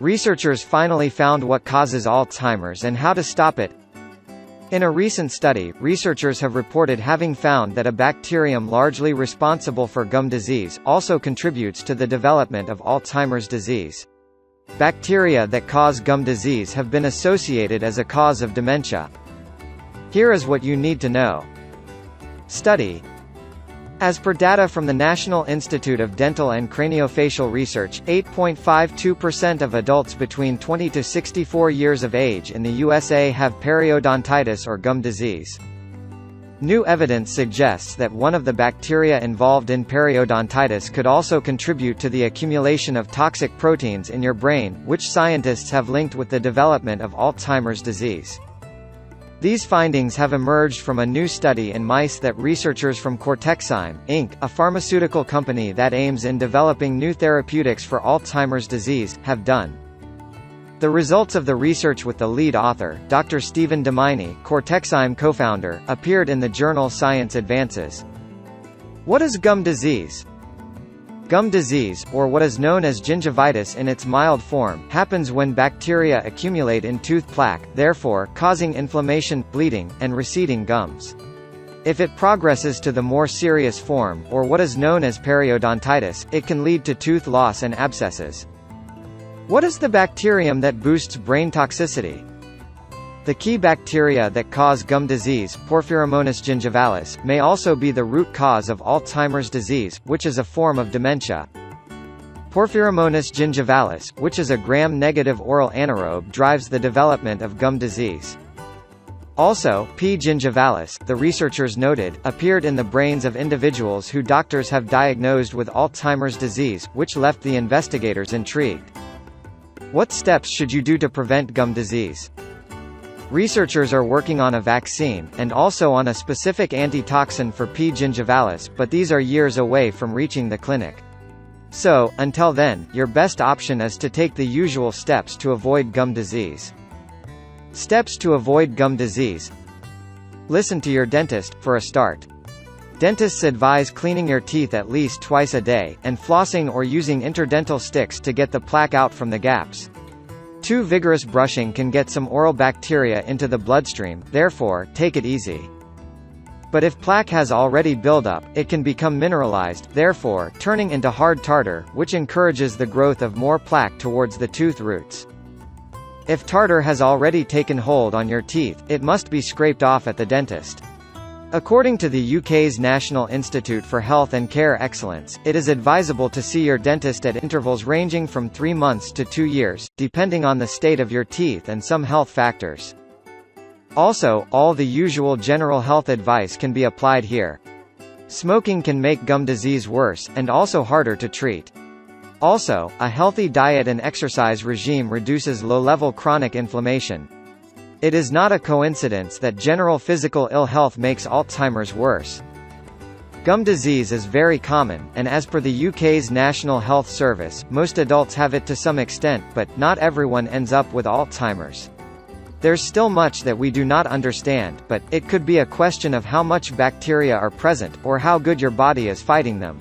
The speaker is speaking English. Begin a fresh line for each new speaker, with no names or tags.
Researchers finally found what causes Alzheimer's and how to stop it. In a recent study, researchers have reported having found that a bacterium largely responsible for gum disease also contributes to the development of Alzheimer's disease. Bacteria that cause gum disease have been associated as a cause of dementia. Here is what you need to know. Study. As per data from the National Institute of Dental and Craniofacial Research, 8.52% of adults between 20 to 64 years of age in the USA have periodontitis or gum disease. New evidence suggests that one of the bacteria involved in periodontitis could also contribute to the accumulation of toxic proteins in your brain, which scientists have linked with the development of Alzheimer's disease. These findings have emerged from a new study in mice that researchers from Cortexime, Inc., a pharmaceutical company that aims in developing new therapeutics for Alzheimer's disease, have done. The results of the research with the lead author, Dr. Stephen Deminy, Cortexime co-founder, appeared in the journal Science Advances. What is gum disease? Gum disease, or what is known as gingivitis in its mild form, happens when bacteria accumulate in tooth plaque, therefore, causing inflammation, bleeding, and receding gums. If it progresses to the more serious form, or what is known as periodontitis, it can lead to tooth loss and abscesses. What is the bacterium that boosts brain toxicity? The key bacteria that cause gum disease, Porphyromonas gingivalis, may also be the root cause of Alzheimer's disease, which is a form of dementia. Porphyromonas gingivalis, which is a gram-negative oral anaerobe, drives the development of gum disease. Also, P. gingivalis, the researchers noted, appeared in the brains of individuals who doctors have diagnosed with Alzheimer's disease, which left the investigators intrigued. What steps should you do to prevent gum disease? Researchers are working on a vaccine, and also on a specific antitoxin for P. gingivalis, but these are years away from reaching the clinic. So, until then, your best option is to take the usual steps to avoid gum disease. Steps to avoid gum disease. Listen to your dentist, for a start. Dentists advise cleaning your teeth at least twice a day, and flossing or using interdental sticks to get the plaque out from the gaps. Too vigorous brushing can get some oral bacteria into the bloodstream, therefore, take it easy. But if plaque has already built up, it can become mineralized, therefore, turning into hard tartar, which encourages the growth of more plaque towards the tooth roots. If tartar has already taken hold on your teeth, it must be scraped off at the dentist. According to the UK's National Institute for Health and Care Excellence, it is advisable to see your dentist at intervals ranging from 3 months to 2 years, depending on the state of your teeth and some health factors. Also, all the usual general health advice can be applied here. Smoking can make gum disease worse, and also harder to treat. Also, a healthy diet and exercise regime reduces low-level chronic inflammation. It is not a coincidence that general physical ill health makes Alzheimer's worse. Gum disease is very common, and as per the UK's National Health Service, most adults have it to some extent, but not everyone ends up with Alzheimer's. There's still much that we do not understand, but it could be a question of how much bacteria are present, or how good your body is fighting them.